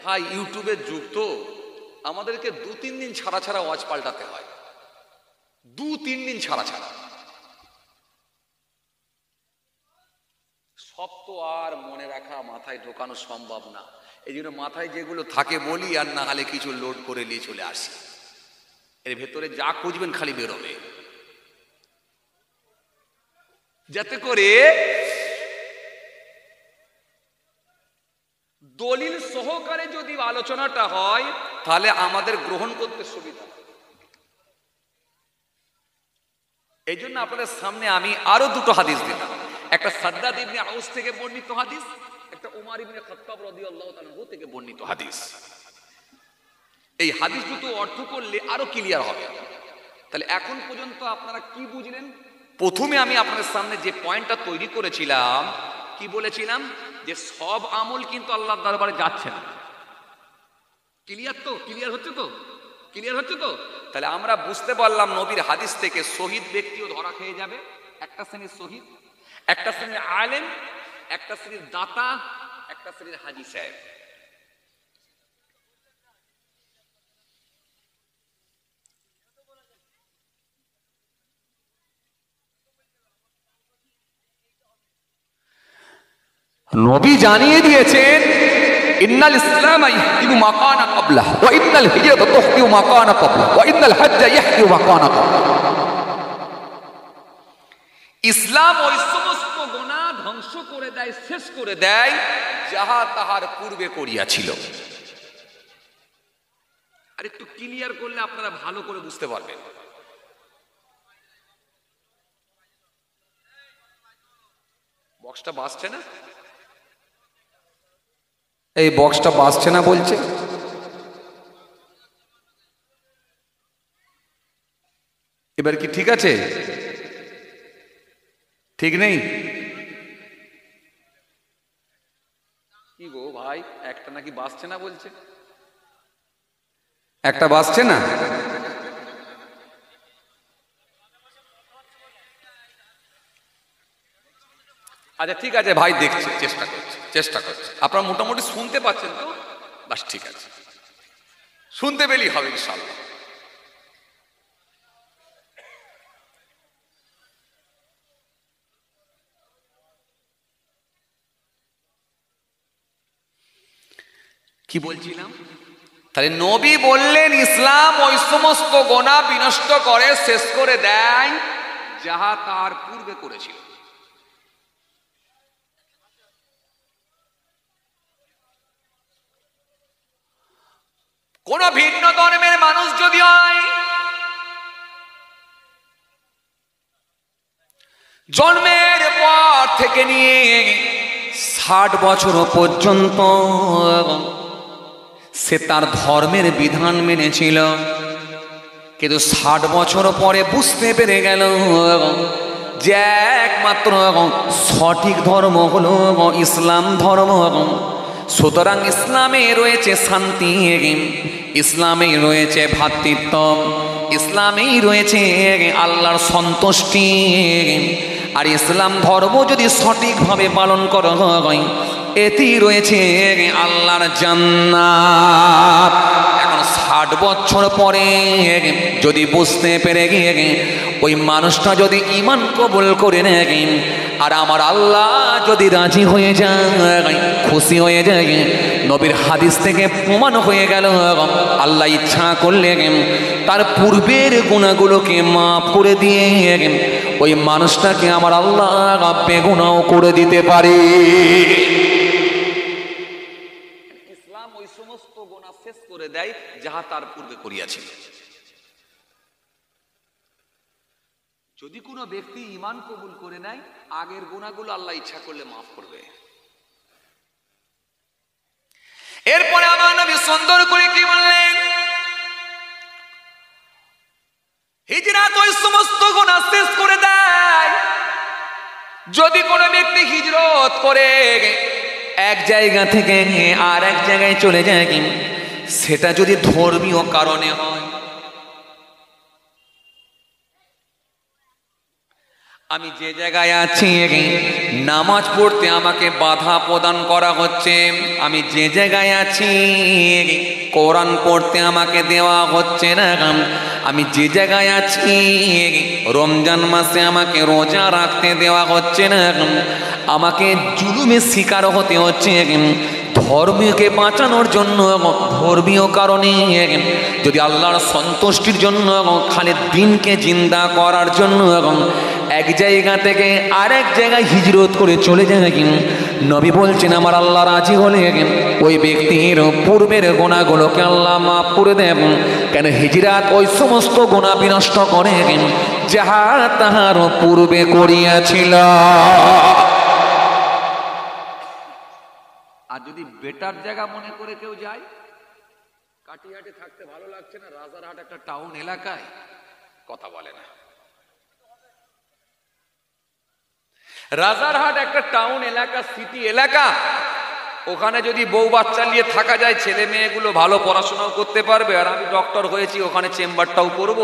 ভাই ইউটিউবের যুগ তো, আমাদেরকে 2-3 দিন ছাড়া ছাড়া ওয়াজ পাল্টাতে হয়, 2-3 দিন ছাড়া ছাড়া। সব তো আর মনে রাখা, মাথায় ঢোকানো সম্ভব না। এই জন্য মাথায় যেগুলো থাকে বলি, আর না হলে কিছু লোড করে নিয়ে চলে আসি। এর ভেতরে যা খুঁজবেন খালি বেরোবে, যাতে করে দলিল সহকারে যদি আলোচনাটা হয় তাহলে আমাদের গ্রহণ করতে সুবিধা। এই জন্য আপনাদের সামনে আমি আরো দুটো হাদিস দিলাম, একটা সাদ্দাদ ইবনে আউস থেকে বর্ণিত হাদিস, একটা উমর ইবনে খাত্তাব রাদিয়াল্লাহু তাআলা থেকে বর্ণিত হাদিস। এই হাদিস দুটো অর্থ করলে আরো ক্লিয়ার হবে। তাহলে এখন পর্যন্ত আপনারা কি বুঝলেন? প্রথমে আমি আপনাদের সামনে যে পয়েন্টটা তৈরি করেছিলাম, কি বলেছিলাম, যে সব আমল কিন্তু আল্লাহর দরবারে যাচ্ছে না। ক্লিয়ার তো? ক্লিয়ার হচ্ছে তো? ক্লিয়ার হচ্ছে তো? তাহলে আমরা বুঝতে পারলাম নবীর হাদিস থেকে শহীদ ব্যক্তিও ধরা খেয়ে যাবে। একটা শ্রেণীর শহীদ, একটা শ্রেণীর আলেম, একটা শ্রেণীর দাতা, একটা শ্রেণীর হাজী সাহেব। নবী জানিয়ে দিয়েছেন, ইন্নাল ইসলাম ইয়াহদিমু মা কানা ক্বাবলাহু ওয়া ইন্নাল হিজরাতা তুহদিমু মা কানা ক্বাবলাহু ওয়া ইন্নাল হজ্জা ইয়াহদিমু মা কানা ক্বাবলাহু। ইসলাম ওই সমস্ত গুনাহ ধ্বংস করে দেয়, শেষ করে দেয়, যাহা তাহার পূর্বে করিয়াছিল। আর একটু ক্লিয়ার করলে আপনারা ভালো করে বুঝতে পারবেন। বক্সটা বাজছে না? এই বক্সটা বাজছে না বলছে। এবার কি ঠিক আছে? ঠিক নেই? কি গো ভাই, একটা নাকি বাজছে না বলছে, একটা বাজছে না। আচ্ছা ঠিক আছে ভাই, দেখছি, চেষ্টা করছি। আপনারা মোটামুটি শুনতে পাচ্ছেন তো? বাস ঠিক আছে, শুনতে পেলেই হবে ইনশাআল্লাহ। কি বলছিলাম? তাহলে নবী বললেন ইসলাম ওই সমস্ত গুনাহ বিনষ্ট করে, শেষ করে দেয়, যাহা তার পূর্বে করেছিল। কোন ভিন্ন ধর্মের মানুষ যদি হয়, জন্মের পর থেকে নিয়ে 60 বছর পর্যন্ত সে তার ধর্মের বিধান মেনেছিল, কিন্তু 60 বছর পরে বুঝতে পেরে গেল যে একমাত্র সঠিক ধর্ম হলো ইসলাম ধর্ম। সুতরাং ইসলামে রয়েছে শান্তি, ইসলামে রয়েছে ভ্রাতৃত্ব, ইসলামেই রয়েছে আল্লাহর সন্তুষ্টি। আর ইসলাম ধর্ম যদি সঠিকভাবে পালন করা হয়, এতেই রয়েছে আল্লাহর জান্নাত। এখন 60 বছর পরে যদি বুঝতে পেরে গিয়ে ওই মানুষটা যদি ঈমান কবুল করে নেয়, আর আমার আল্লাহ যদি রাজি হয়ে যায়, খুশি হয়ে যায়, নবীর হাদিস থেকে প্রমাণ হয়ে গেল আল্লাহ ইচ্ছা করলে তার পূর্বের গুনাহগুলোকে মাফ করে দিয়ে ওই মানুষটাকে আমার আল্লাহ বেগুনাও করে দিতে পারে। ইসলাম ওই সমস্ত গুনাহ শেষ করে দেয় যাহা তার পূর্বে করিয়াছিল। যদি কোনো ব্যক্তি ঈমান কবুল করে নেয়, আগের গুনাহগুলো আল্লাহ ইচ্ছা করলে মাফ করবে। এরপরে আমার নবী সুন্দর করে কি বললেন? হিজরত ওই সমস্ত গুনাহ শেষ করে দেয়। যদি কোনো ব্যক্তি হিজরত করে এক জায়গা থেকে আর এক জায়গায় চলে যায়, সেটা যদি ধর্মীয় কারণে হয়, আমি যে জায়গায় আছি নামাজ পড়তে আমাকে বাধা প্রদান করা হচ্ছে, আমি যে জায়গায় আছি কোরআন পড়তে আমাকে দেওয়া হচ্ছে না, আমি যে জায়গায় আছি রমজান মাসে আমাকে রোজা রাখতে দেওয়া হচ্ছে না, আমাকে জুলুমের শিকার হতে হচ্ছে। ধর্মীয়কে বাঁচানোর জন্য ধর্মীয় কারণে যদি আল্লাহর সন্তুষ্টির জন্য খালি দিনকে জিন্দা করার জন্য এক জায়গা থেকে আরেক জায়গায় হিজরত করে চলে যায়, নবী বলছেন আমার আল্লাহ রাজি হলে ওই ব্যক্তির পূর্বের গুনাহগুলোকে আল্লাহ মাফ করে দেন। কেন হিজরাত ওই সমস্ত গুনাহ বিনষ্ট করে যাহা তাহার পূর্বে করিয়াছিল। আর যদি বেটার জায়গা মনে করে কেউ যায়, কাটিহাটে থাকতে ভালো লাগছে না, রাজারহাট একটা টাউন এলাকায়, কথা বলে না, রাজারহাট একটা টাউন এলাকা, সিটি এলাকা, ওখানে যদি বউ বাচ্চা নিয়ে থাকা যায়, ছেলে মেয়েগুলো ভালো পড়াশোনাও করতে পারবে, আর আমি ডক্টর হয়েছি ওখানে চেম্বারটাও করব,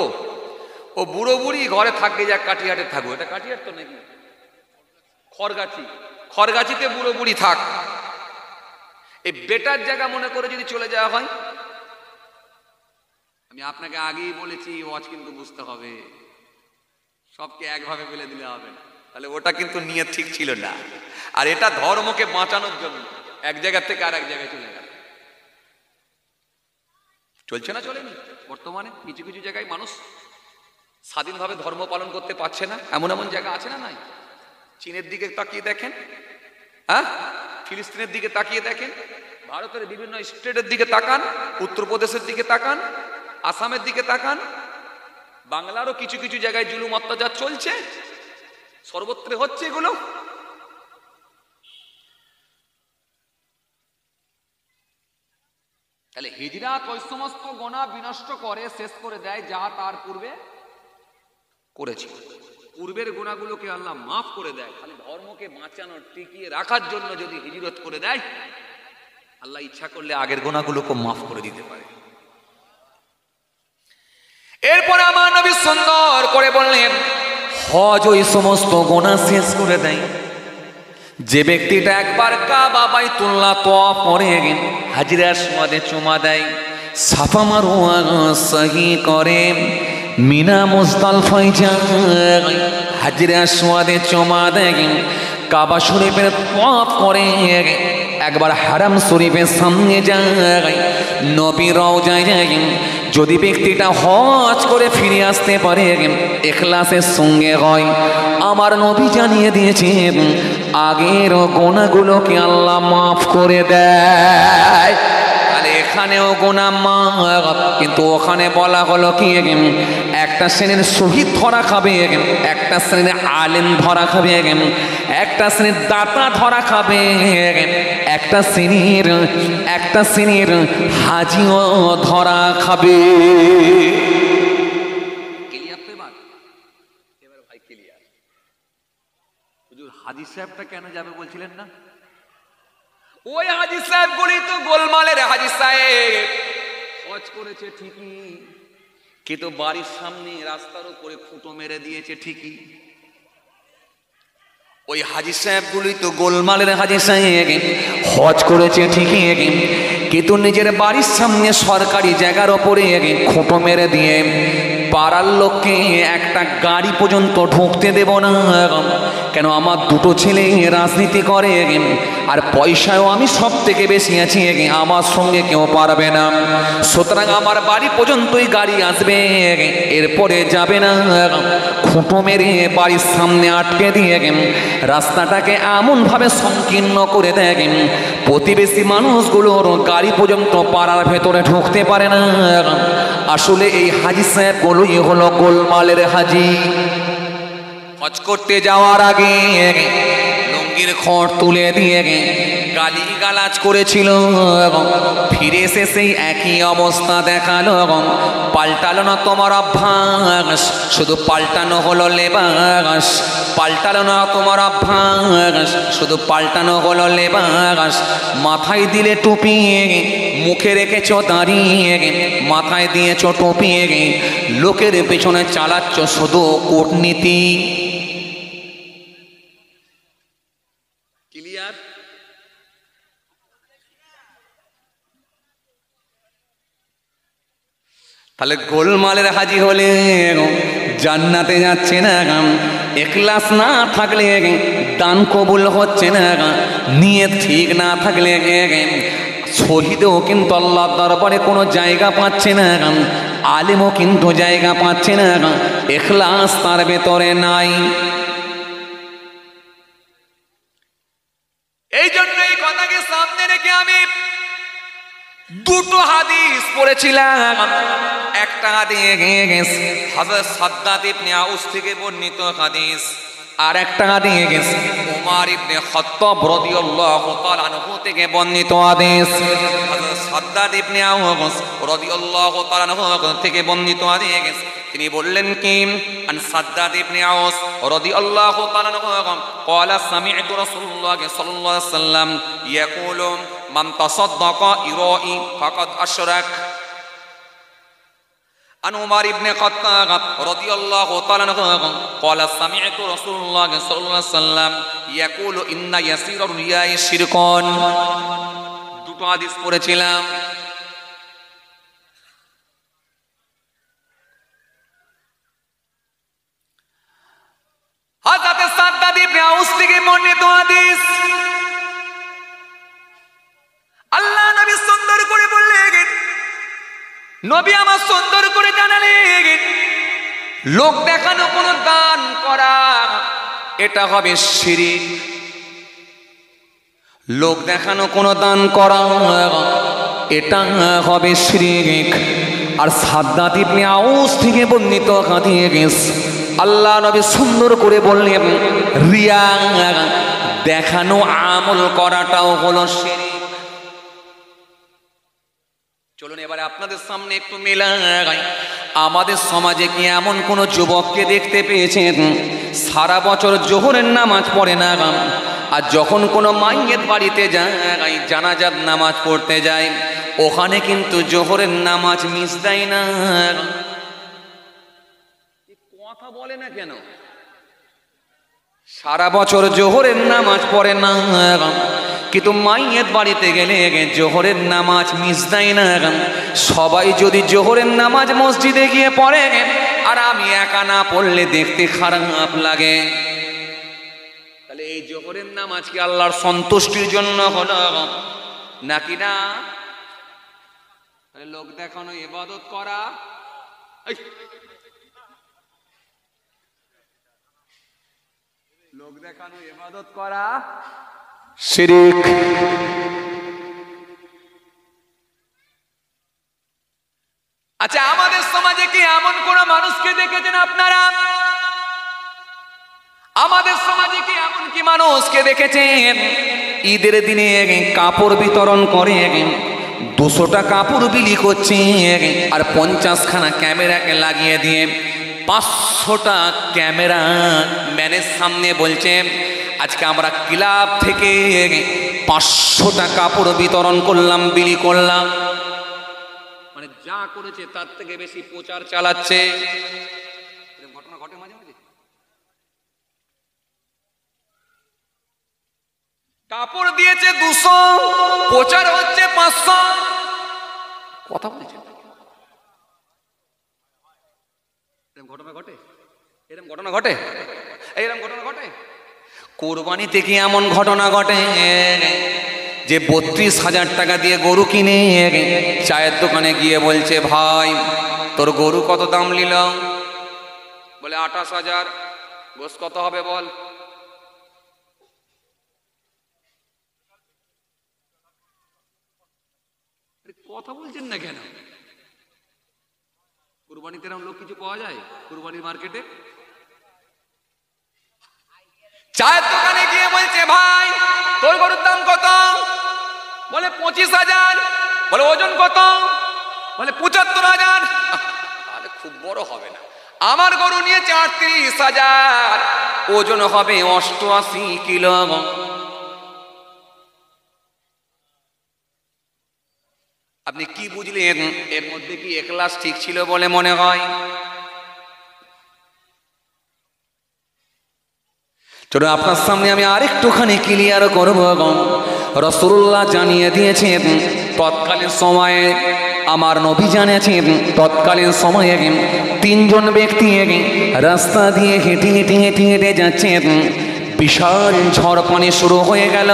ও বুড়ো বুড়ি ঘরে থাকবে, যা কাটিহাটে থাকবো। এটা কাটিহাট তো নাকি খড়গাছি, খড়গাছিতে বুড়ো বুড়ি থাক। এই বেটার জায়গা মনে করে যদি চলে যাওয়া হয়, আমি আপনাকে আগেই বলেছি ওয়াজ কিন্তু বুঝতে হবে, সবকে একভাবে ফেলে দিলে হবে না, তাহলে ওটা কিন্তু নিয়ত ঠিক ছিল না। আর এটা ধর্মকে বাঁচানোর জন্য এক জায়গা থেকে আর এক জায়গায় চলে গেল। চলছে না, চলেনি? বর্তমানে কিছু কিছু জায়গায় মানুষ স্বাধীনভাবে ধর্ম পালন করতে পারছে না, এমন এমন জায়গা আছে না নাই? চীনের দিকে তাকিয়ে দেখেন, হ্যাঁ, ফিলিস্তিনের দিকে তাকিয়ে দেখেন, ভারতের বিভিন্ন স্টেটের দিকে তাকান, উত্তরপ্রদেশের দিকে তাকান, আসামের দিকে তাকান, বাংলারও কিছু কিছু জায়গায় জুলুম অত্যাচার চলছে, সর্বত্র হচ্ছে এগুলো। তাহলে হিজরাত ওই সমস্ত গুনাহ বিনষ্ট করে শেষ করে দেয় যা তার পূর্বে করেছিল। পূর্বের গুনাহগুলোকে আল্লাহ মাফ করে দেয়, খালি ধর্মকে বাঁচানোর টিকিয়ে রাখার জন্য যদি হিজরত করে দেয়, আল্লাহ ইচ্ছা করলে আগের গুনাহগুলোকে মাফ করে দিতে পারে। এরপরে আমার নবী সুন্দর করে বললেন, হজ ওই সমস্ত গুনাহ শেষ করে দেয়। যে ব্যক্তিটা একবার কাবা বাইতুল্লাহ তওয়াফ করে হাজরে আসওয়াদে চুমা দেয়, সাফা মারওয়া সহি করে, মিনা মুজদালিফায় যায়, হাজরে আসওয়াদে চুমা দেয়, কাবা শরীফের তওয়াফ করে, একবার হারাম শরীফের সামনে যায়, নবী রওজায় যায়, যদি ব্যক্তিটা হজ করে ফিরে আসতে পারে ইখলাসের সঙ্গে হয়, আমার নবী জানিয়ে দিয়েছেন আগের গুনাহগুলোকে আল্লাহ মাফ করে দেয়। এখানেও গুনাহ মাফ, কিন্তু ওখানে বলা হলো কি একটা শ্রেণীর শহীদ ধরা খাবে, একটা শ্রেণীর আলেম ধরা খাবে, একটা শ্রেণীর দাতা ধরা খাবে, একটা শ্রেণীর হাজিও ধরা খাবে। এবার ভাই ক্লিয়ার, হুজুর হাজী সাহেবটা কেন যাবে বলছিলেন না? ওই হাজী সাহেব গুলি তো গোলমালের হাজী সাহেব, হজ করেছে ঠিকই, কিন্তু বাড়ির সামনে রাস্তার উপরে খুঁটো মেরে দিয়েছে ঠিকই। ওই হাজী সাহেব গুলি তো গোলমালের হাজী সাহেব, হজ করেছে ঠিকই, কিন্তু নিজের বাড়ির সামনে সরকারি জায়গার ওপরে খুঁটো মেরে দিয়ে পাড়ার লোককে একটা গাড়ি পর্যন্ত ঢুকতে দেব না। কেন? আমার দুটো ছেলে রাজনীতি করে, আর পয়সাও আমি সব থেকে বেশি আছি, আমার সঙ্গে কেউ পারবে না, সুতরাং আমার বাড়ি পর্যন্তই গাড়ি আসবে, এরপরে যাবে না। খুঁটো মেরে বাড়ির সামনে আটকে দিয়ে রাস্তাটাকে এমনভাবে সংকীর্ণ করে দেয় প্রতিবেশী মানুষগুলোর গাড়ি পর্যন্ত পাড়ার ভেতরে ঢুকতে পারে না। আসলে এই হাজী সাহেব গুলোই হলো গোলমালের হাজী। হজ করতে যাওয়ার আগে লুঙ্গির খড় তুলে দিয়ে গালি গালাজ করেছিল, ফিরে এসে সেই একই অবস্থা দেখালো। পাল্টালো না তোমার অভ্যাস, শুধু পাল্টানো হলো লেবাস। পাল্টালো না তোমার অভ্যাস, শুধু পাল্টানো হলো লেবাস। মাথায় দিলে টুপি, মুখে রেখেছো দাঁড়িয়ে, মাথায় দিয়েছো টুপি, লোকের পেছনে চালাচ্ছ শুধু কূটনীতি। তাহলে গোলমালের হাজি হলে জান্নাতে যাচ্ছে না, ইখলাস না থাকলে দান কবুল হচ্ছে না, নিয়ত ঠিক না থাকলে শহীদও কিন্তু আল্লাহর দরবারে কোনো জায়গা পাচ্ছে না, আলেমও কিন্তু জায়গা পাচ্ছে না, ইখলাস তার ভেতরে নাই। এই জন্য এই কথাকে সামনে রেখে আমি দুটো হাদিস পড়েছিলাম। একটা হাদিস হযরত সাদ্দাদ ইবনে আউস থেকে বর্ণিত হাদিস, আর একটা হাদিস ওমর ইবনে খাত্তাব রাদিয়াল্লাহু তাআলা আনহু থেকে বর্ণিত হাদিস। হযরত সাদ্দাদ ইবনে আউস রাদিয়াল্লাহু তাআলা আনহু থেকে বর্ণিত হাদিস, তিনি বললেন কি, আন সাদ্দাদ ইবনে আউস রাদিয়াল্লাহু তাআলা আনহু قال سمعت رسول الله صلى الله عليه وسلم يقول من تصدق إرائي فقد أشرك. عن عمر بن الخطاب رضي الله تعالى عنه قال سمعت رسول الله صلى الله عليه وسلم يقول إن يسير الرياء شرك. দুটো হাদিস পড়েছিলাম। হযরত সাদ্দাদ ইবনে আউস থেকে বর্ণিত হাদিস, আল্লাহ নবী সুন্দর করে বললেন, নবী আমার সুন্দর করে জানালেন, লোক দেখানো কোনো দান করা এটা হবে শিরক। লোক দেখানো কোনো দান করা এটা হবে শিরক। আর সাদ্দাদ ইবনে আউস থেকে বর্ণিত হাদিস, আল্লাহ নবী সুন্দর করে বললেন, রিয়া দেখানো আমল করাটাও হলো শিরক। চলুন এবারে আপনাদের সামনে একটু মেলাই, আমাদের সমাজে কি এমন কোন যুবককে দেখতে পেয়েছেন সারা বছর জোহরের নামাজ পড়ে না, আর যখন কোনো মাইয়ের বাড়িতে যায়, জানাজার নামাজ পড়তে যায়, ওখানে কিন্তু জোহরের নামাজ মিস দেয় না? কথা বলে না কেন? সারা বছর জোহরের নামাজ পড়ে না, কিন্তু মাইয়ের বাড়িতে গেলে জোহরের নামাজ মিস দেয় না। সবাই যদি জোহরের নামাজ মসজিদে গিয়ে পড়ে, আর আমি একা না পড়লে দেখতে খারাপ লাগে। তাহলে এই জোহরের নামাজ কি আল্লাহর সন্তুষ্টির জন্য হলো নাকি না? লোক দেখানো ইবাদত করা, লোক দেখানো ইবাদত করা শিরক। আচ্ছা, আমাদের সমাজে কি এমন কোন মানুষকে দেখেছেন আপনারা? আমাদের সমাজে কি এমন কি মানুষকে দেখেছেন ঈদের দিনে কাপড় বিতরণ করে 200টা কাপড় বিলি করছে, আর 50খানা ক্যামেরাকে লাগিয়ে দিয়ে 500টা ক্যামেরা ম্যানের সামনে বলছে, আজকে আমরা ক্লাব থেকে 500টা কাপড় বিতরণ করলাম, বিলি করলাম। মানে যা করেছে তার থেকে বেশি প্রচার চালাচ্ছে। ঘটনা ঘটে মাঝে মাঝে। কাপড় দিয়েছে 200, প্রচার হচ্ছে 500। কথা বলছে, এরকম ঘটনা ঘটে, এরকম ঘটনা ঘটে, এরকম ঘটনা ঘটে। কোরবানিতে কি এমন ঘটনা ঘটে যে 32,000 টাকা দিয়ে গরু কিনে চায়ের দোকানে গিয়ে বলছে, ভাই তোর গরু কত দাম নিল? বলে 28,000। গোশ কত হবে বল? কথা বলছেন না কেন? কুরবানিতে এরকম লোক কিছু পাওয়া যায় কুরবানির মার্কেটে? চায়ের দোকানে গিয়ে বলছে, ভাই তোর গরুর দাম কত? বলে 25,000। বলে ওজন কত? বলে 75,000। তাহলে খুব বড় হবে না। আমার গরু নিয়েছে 38,000, ওজন হবে 88 কিলো। আপনি কি বুঝলেন? এর মধ্যে কি ইখলাস ঠিক ছিল বলে মনে হয়? চলো আপনার সামনে আমি আরেকটুখানি ক্লিয়ার করব। রাসূলুল্লাহ জানিয়ে দিয়েছেন তৎকালীন সময়ে আমার নবী জানিয়েছেন তৎকালীন সময়ে তিনজন ব্যক্তি রাস্তা দিয়ে হেঁটে হেঁটে হেঁটে হেঁটে যাচ্ছেন। বিশাল ঝড় পানি শুরু হয়ে গেল।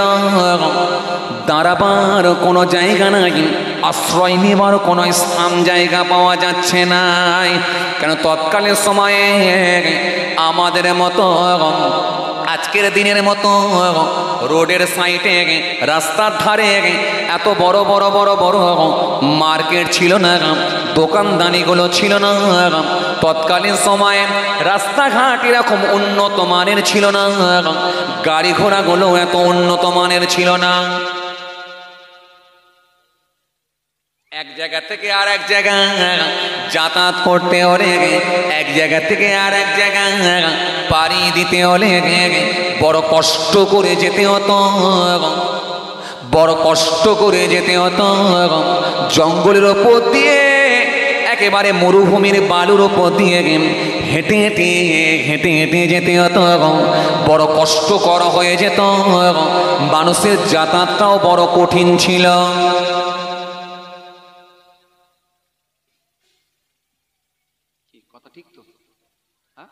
দাঁড়াবার কোনো জায়গা নাই, আশ্রয় নেবার কোনো স্থান জায়গা পাওয়া যাচ্ছে না। কেন তৎকালীন সময়ে আমাদের মতো আজকের দিনের মতো রোডের সাইডে রাস্তার ধারে এত বড় বড় বড় বড় মার্কেট ছিল না, দোকানদানিগুলো ছিল না। তৎকালীন সময়ে রাস্তাঘাট এরকম উন্নত মানের ছিল না, গাড়ি ঘোড়াগুলো এত উন্নত মানের ছিল না। এক জায়গা থেকে আর এক জায়গা যাতায়াত করতে হলে, এক জায়গা থেকে আর এক জায়গা পাড়ি দিতে হলে বড় কষ্ট করে যেতে হতো, বড় কষ্ট করে যেতে হতো। জঙ্গলের ওপর দিয়ে একেবারে মরুভূমির বালুর ওপর দিয়ে হেঁটে হেঁটে হেঁটে হেঁটে যেতে হতো, বড় কষ্টকর হয়ে যেত। মানুষের যাতায়াতটাও বড় কঠিন ছিল। কথা ঠিক তো? হ্যাঁ,